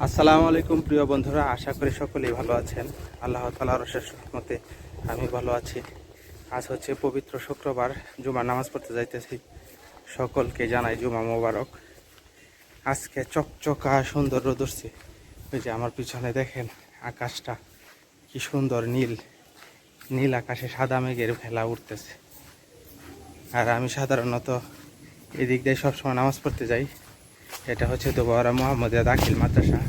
আসসালামু আলাইকুম প্রিয় বন্ধুরা, আশা করি সকলেই ভালো আছেন। আল্লাহ তাআলার অশেষ রহমতে আমি ভালো আছি। আজ হচ্ছে পবিত্র শুক্রবার, জুমার নামাজ পড়তে যাইতেছি। সকলকে জানাই জুমা মোবারক। আজকে চকচকা সুন্দর রোদ উঠছে। ওই যে আমার পিছনে দেখেন আকাশটা কি সুন্দর, নীল নীল আকাশে সাদা মেঘের ভেলা উঠতেছে। আর আমি সাধারণত এদিক দিয়ে সবসময় নামাজ পড়তে যাই। এটা হচ্ছে দোবারা মোহাম্মদিয়া দাখিল মাদ্রাসা।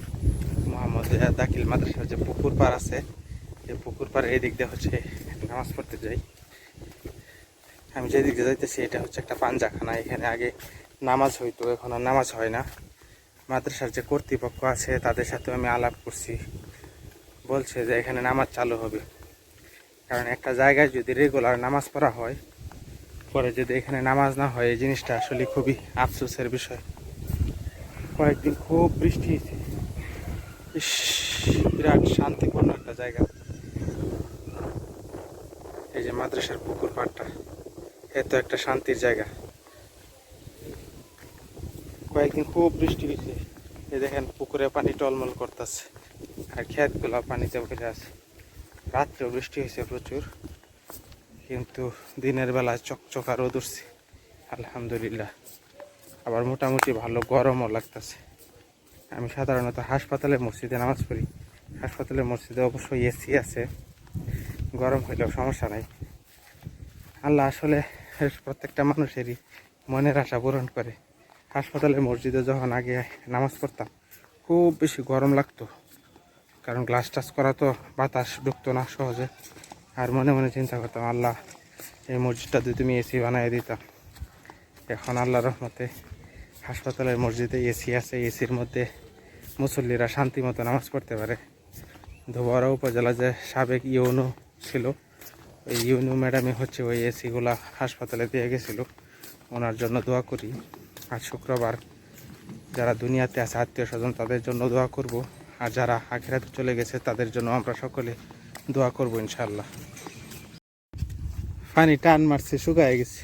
মোহাম্মদিয়া দাখিল মাদ্রাসার যে পুকুর পাড় আছে, এই পুকুর পাড় এই দিক দিয়ে হচ্ছে নামাজ পড়তে যাই। আমি যে দিক দিয়ে যাইতেছি এটা হচ্ছে একটা পাঞ্জাখানা। এখানে আগে নামাজ হইতো, এখন আর নামাজ হয় না। মাদ্রাসার যে কর্তৃপক্ষ আছে তাদের সাথে আমি আলাপ করছি, বলছে যে এখানে নামাজ চালু হবে। কারণ একটা জায়গায় যদি রেগুলার নামাজ পড়া হয়, পরে যদি এখানে নামাজ না হয়, এই জিনিসটা আসলে খুবই আফসোসের বিষয়। কয়েকদিন খুব বৃষ্টি হয়েছে, বিরাট শান্তিপূর্ণ একটা জায়গা। এই যে মাদ্রাসার পুকুর পাড়টা, এত একটা শান্তির জায়গা। কয়েকদিন খুব বৃষ্টি হয়েছে, এই দেখেন পুকুরে পানি টলমল করতেছে আর ক্ষেতগুলো পানিতে ভরে আছে। রাত্রেও বৃষ্টি হয়েছে প্রচুর, কিন্তু দিনের বেলায় চকচকা রোদ উঠছে আলহামদুলিল্লাহ। আবার মোটামুটি ভালো গরমও লাগতেছে। আমি সাধারণত হাসপাতালে মসজিদে নামাজ পড়ি। হাসপাতালের মসজিদে অবশ্যই এসি আছে, গরম হইলেও সমস্যা নাই। আল্লাহ আসলে প্রত্যেকটা মানুষেরই মনের আশা পূরণ করে। হাসপাতালের মসজিদে যখন আগে নামাজ পড়তাম খুব বেশি গরম লাগতো, কারণ গ্লাস টাচ করা তো বাতাস ঢুকতো না সহজে। আর মনে মনে চিন্তা করতাম, আল্লাহ এই মসজিদটা যদি তুমি এসি বানিয়ে দিতাম। এখন আল্লাহর রহমতে হাসপাতালের মসজিদে এসি আছে, এসির মধ্যে মুসল্লিরা শান্তি মতো নামাজ পড়তে পারে। ধোবারা উপজেলা যে সাবেক ইউনো ছিল, ওই ইউনো ম্যাডামই হচ্ছে ওই এসিগুলা হাসপাতালে দিয়ে গেছিল। ওনার জন্য দোয়া করি। আর শুক্রবার যারা দুনিয়াতে আছে আত্মীয় স্বজন, তাদের জন্য দোয়া করব। আর যারা আখিরাতে চলে গেছে তাদের জন্য আমরা সকলে দোয়া করব ইনশাআল্লাহ। পানি টান মারছে, শুকায় গেছে।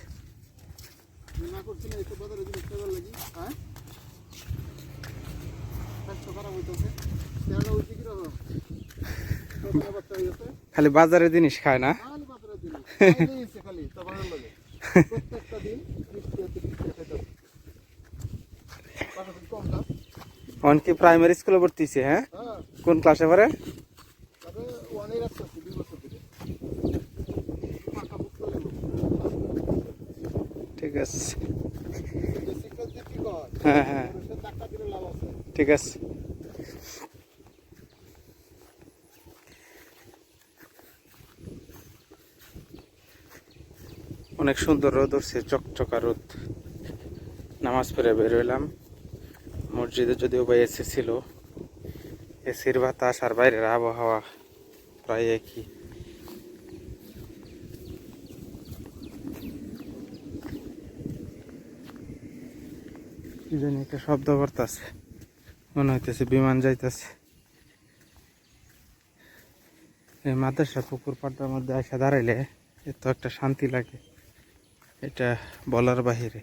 খালি বাজারের জিনিস খায় না। কি প্রাইমারি স্কুলে ভর্তি হয়েছে? হ্যাঁ, কোন ক্লাসে পড়ে? ঠিক আছে, হ্যাঁ হ্যাঁ ঠিক আছে। অনেক সুন্দর রোদ উঠছে, চকচকা রোদ। নামাজ পড়ে বের হইলাম। মসজিদে যদিও বা এসি ছিল, এসির বাতাস আর বাইরের আবহাওয়া প্রায় একই। কি জানি একটা শব্দ করতেছে, মনে হইতেছে বিমান যাইতেছে। এই মাদ্রাসা পুকুর পাড়টার মধ্যে এসে দাঁড়াইলে এত একটা শান্তি লাগে, এটা বলার বাহিরে।